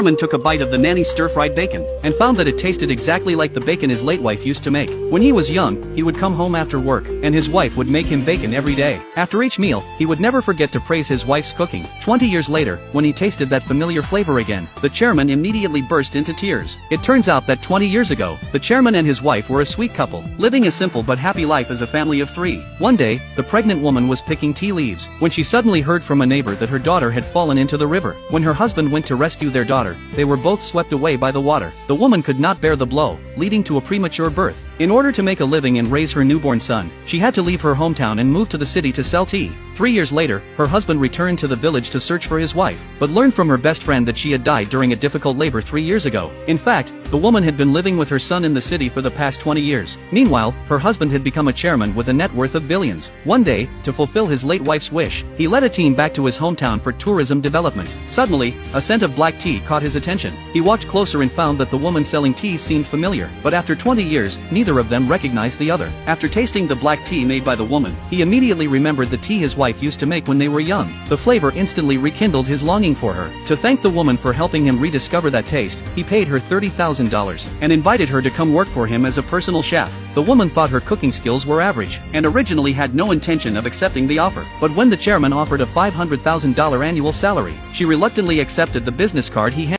chairman took a bite of the nanny's stir-fried bacon, and found that it tasted exactly like the bacon his late wife used to make. When he was young, he would come home after work, and his wife would make him bacon every day. After each meal, he would never forget to praise his wife's cooking. 20 years later, when he tasted that familiar flavor again, the chairman immediately burst into tears. It turns out that 20 years ago, the chairman and his wife were a sweet couple, living a simple but happy life as a family of 3. One day, the pregnant woman was picking tea leaves, when she suddenly heard from a neighbor that her daughter had fallen into the river. When her husband went to rescue their daughter, they were both swept away by the water. The woman could not bear the blow, leading to a premature birth. In order to make a living and raise her newborn son, she had to leave her hometown and move to the city to sell tea. 3 years later, her husband returned to the village to search for his wife, but learned from her best friend that she had died during a difficult labor 3 years ago. In fact, the woman had been living with her son in the city for the past 20 years. Meanwhile, her husband had become a chairman with a net worth of billions. One day, to fulfill his late wife's wish, he led a team back to his hometown for tourism development. Suddenly, a scent of black tea caught his attention. He walked closer and found that the woman selling tea seemed familiar, but after 20 years, neither of them recognized the other. After tasting the black tea made by the woman, he immediately remembered the tea his wife used to make when they were young. The flavor instantly rekindled his longing for her. To thank the woman for helping him rediscover that taste, he paid her $30,000 and invited her to come work for him as a personal chef. The woman thought her cooking skills were average, and originally had no intention of accepting the offer. But when the chairman offered a $500,000 annual salary, she reluctantly accepted the business card he handed.